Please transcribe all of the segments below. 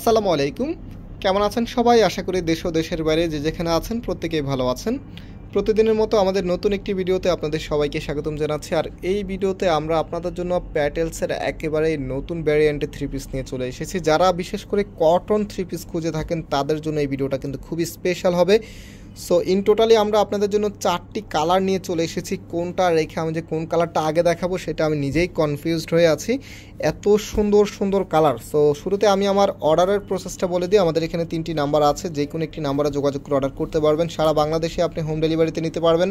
আসসালামু আলাইকুম। কেমন আছেন সবাই? আশা করি দেশ ও দেশের বাইরে যে যেখানে আছেন প্রত্যেকেই ভালো আছেন। প্রতিদিনের মতো আমাদের নতুন একটি ভিডিওতে আপনাদের সবাইকে স্বাগতম জানাচ্ছি। আর এই ভিডিওতে আমরা আপনাদের জন্য প্যাটেলসের একেবারেই নতুন ভ্যারিয়েন্টের থ্রি পিস নিয়ে চলে এসেছি। যারা বিশেষ করে কটন থ্রি পিস খুঁজে থাকেন তাদের জন্য এই ভিডিওটা কিন্তু খুবই স্পেশাল হবে। সো ইন টোটালি আমরা আপনাদের জন্য 4টি কালার নিয়ে চলে এসেছি। কোনটা রেখে আমি যে কোন কালারটা আগে দেখাবো সেটা আমি নিজেই কনফিউজড হয়ে আছি, এত সুন্দর সুন্দর কালার। সো শুরুতে আমি আমার অর্ডারের প্রসেসটা বলে দিই। আমাদের এখানে 3টি নাম্বার আছে, যে কোনো একটি নাম্বারে যোগাযোগ করে অর্ডার করতে পারবেন। সারা বাংলাদেশে আপনি হোম ডেলিভারিতে নিতে পারবেন।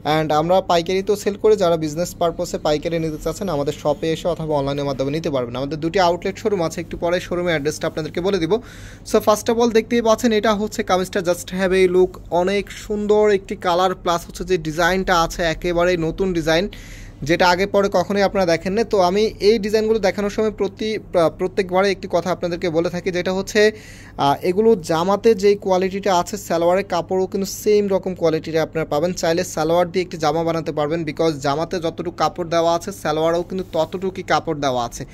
অ্যান্ড আমরা পাইকারিতেও সেল করে, যারা বিজনেস পারপসে পাইকারি নিতে চাচ্ছেন আমাদের শপে এসে অথবা অনলাইনের মাধ্যমে নিতে পারবেন। আমাদের দুটি আউটলেট শোরুম আছে, একটু পরে শোরুমের অ্যাড্রেসটা আপনাদেরকে বলে দিব। সো ফার্স্ট অফ অল দেখতেই পাচ্ছেন, এটা হচ্ছে কামিজটা জাস্ট হ্যাভ এই লুক, অনেক সুন্দর একটি কালার, প্লাস হচ্ছে যে ডিজাইনটা আছে একেবারেই নতুন ডিজাইন, যেটা আগে পরে কখনোই আপনারা দেখেন না। তো আমি এই ডিজাইনগুলো দেখানোর সময় প্রত্যেকবারে একটি কথা আপনাদেরকে বলে থাকি, যেটা হচ্ছে এগুলো জামাতে যেই কোয়ালিটিটা আছে সালোয়ারের কাপড়ও কিন্তু সেম রকম কোয়ালিটিটা আপনারা পাবেন। চাইলে সালোয়ার দিয়ে একটি জামা বানাতে পারবেন, বিকজ জামাতে যতটুকু কাপড় দেওয়া আছে সালোয়ারেও কিন্তু ততটুকুই কাপড় দেওয়া আছে।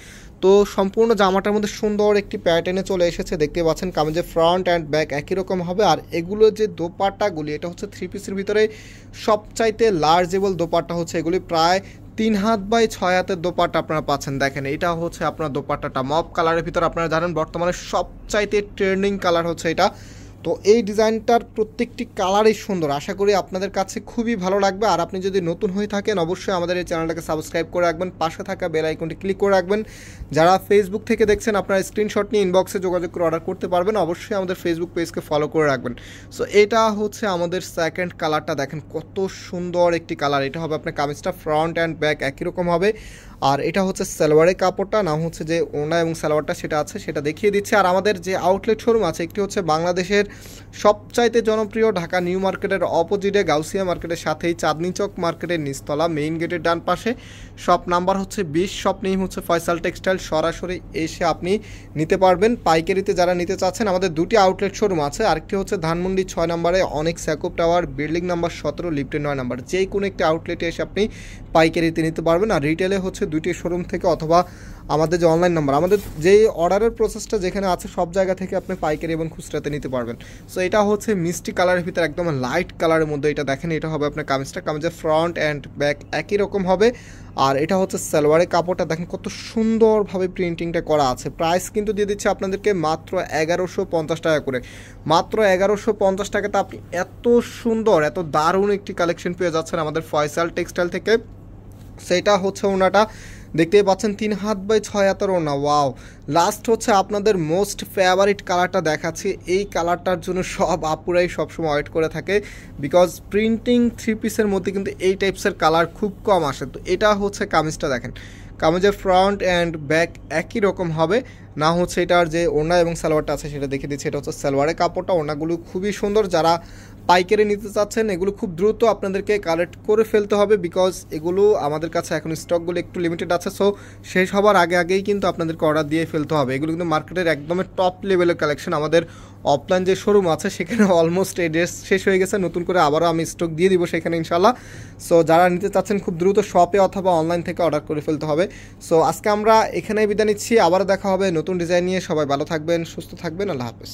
তো সম্পূর্ণ জামাটার মধ্যে সুন্দর একটি প্যাটার্নে চলে এসেছে, দেখতে পাচ্ছেন। কামিজের ফ্রন্ট অ্যান্ড ব্যাক একই রকম হবে। আর এগুলো যে দোপাট্টাগুলি, এটা হচ্ছে থ্রি পিসের ভিতরে সবচাইতে লার্জেবল দোপাট্টা হচ্ছে এগুলি। প্রায় 3 হাত বাই 6 হাতের দোপাট্টা আপনারা পাচ্ছেন। দেখেন, এটা হচ্ছে আপনার দোপাট্টাটা মপ কালারের ভিতরে। আপনারা জানেন বর্তমানে সবচাইতে ট্রেন্ডিং কালার হচ্ছে এটা। তো এই ডিজাইনটার প্রত্যেকটি কালারই সুন্দর, আশা করি আপনাদের কাছে খুবই ভালো লাগবে। আর আপনি যদি নতুন হয়ে থাকেন অবশ্যই আমাদের এই চ্যানেলটাকে সাবস্ক্রাইব করে রাখবেন, পাশে থাকা বেল আইকনটি ক্লিক করে রাখবেন। যারা ফেসবুক থেকে দেখছেন আপনারা স্ক্রিনশট নিয়ে ইনবক্সে যোগাযোগ করে অর্ডার করতে পারবেন। অবশ্যই আমাদের ফেসবুক পেজকে ফলো করে রাখবেন। সো এটা হচ্ছে আমাদের সেকেন্ড কালারটা, দেখেন কত সুন্দর একটি কালার। এটা হবে আপনার কামিজটা ফ্রন্ট অ্যান্ড ব্যাক একই রকম হবে। আর এটা হচ্ছে সালোয়ারের কাপড়টা, না হচ্ছে যে ওড়না এবং সালোয়ারটা সেটা আছে, সেটা দেখিয়ে দিচ্ছে। আর আমাদের যে আউটলেট শোরুম আছে, একটি হচ্ছে বাংলাদেশের সবচাইতে জনপ্রিয় ঢাকা নিউ মার্কেটের অপোজিটে গাউসিয়া মার্কেটের সাথেই চাঁদনি চক মার্কেটের নিচতলা মেইন গেটের ডান পাশে। শপ নাম্বার হচ্ছে 20, শপ নেম হচ্ছে ফয়সাল টেক্সটাইল। সরাসরি এসে আপনি নিতে পারবেন। পাইকারিতে যারা নিতে চাচ্ছেন আমাদের দুটি আউটলেট শোরুম আছে। আরেকটি হচ্ছে ধানমন্ডি 6 নম্বরে অনেক স্যাকুপ টাওয়ার, বিল্ডিং নাম্বার 17, লিফটের 9 নম্বর। যে কোনো একটি আউটলেটে এসে আপনি পাইকারিতে নিতে পারবেন। আর রিটেলে হচ্ছে দুটি শোরুম থেকে, অথবা আমাদের যে অনলাইন নাম্বার, আমাদের যেই অর্ডারের প্রসেসটা যেখানে আছে সব জায়গা থেকে আপনি পাইকারি এবং খুচরাতে নিতে পারবেন। সো এটা হচ্ছে মিষ্টি কালারের ভিতরে একদম লাইট কালারের মধ্যে। এটা দেখেন, এটা হবে আপনার কামিজটা, কামিজের ফ্রন্ট অ্যান্ড ব্যাক একই রকম হবে। আর এটা হচ্ছে সালোয়ারের কাপড়টা, দেখেন কত সুন্দরভাবে প্রিন্টিংটা করা আছে। প্রাইস কিন্তু দিয়ে দিচ্ছে আপনাদেরকে মাত্র 1150 টাকা করে। মাত্র 1150 টাকাতে আপনি এত সুন্দর এত দারুণ একটি কালেকশন পেয়ে যাচ্ছেন আমাদের ফয়সাল টেক্সটাইল থেকে। সেটা হচ্ছে ওনাটা, দেখতেই পাচ্ছেন 3 হাত বাই 6 হাতের ওড়না। ওয়াও! লাস্ট হচ্ছে আপনাদের মোস্ট ফেভারিট কালারটা দেখাচ্ছি। এই কালারটার জন্য সব আপুরাই সবসময় ওয়েট করে থাকে, বিকজ প্রিন্টিং থ্রি পিসের মধ্যে কিন্তু এই টাইপসের কালার খুব কম আসে। তো এটা হচ্ছে কামিজটা, দেখেন কামিজের ফ্রন্ট অ্যান্ড ব্যাক একই রকম হবে। না হচ্ছে এটার যে ওড়না এবং সালোয়ারটা আছে সেটা দেখে দিচ্ছি। এটা হচ্ছে সালোয়ারের কাপড়টা, ওড়নাগুলো খুবই সুন্দর। যারা পাইকারি নিতে চাচ্ছেন এগুলো খুব দ্রুত আপনাদেরকে কালেক্ট করে ফেলতে হবে, বিকজ এগুলো আমাদের কাছে এখন স্টকগুলো একটু লিমিটেড আছে। সো শেষ হবার আগেই কিন্তু আপনাদেরকে অর্ডার দিয়ে ফেলতে হবে। এগুলো কিন্তু মার্কেটের একদমই টপ লেভেলের কালেকশন। আমাদের অফলাইন যে শোরুম আছে সেখানে অলমোস্ট এই ড্রেস শেষ হয়ে গেছে, নতুন করে আবারও আমি স্টক দিয়ে দিব সেখানে ইনশাল্লাহ। সো যারা নিতে চাচ্ছেন খুব দ্রুত শপে অথবা অনলাইন থেকে অর্ডার করে ফেলতে হবে। সো আজকে আমরা এখানেই বিদায় নিচ্ছি, আবারও দেখা হবে নতুন ডিজাইন নিয়ে। সবাই ভালো থাকবেন, সুস্থ থাকবেন, আল্লাহ হাফেজ।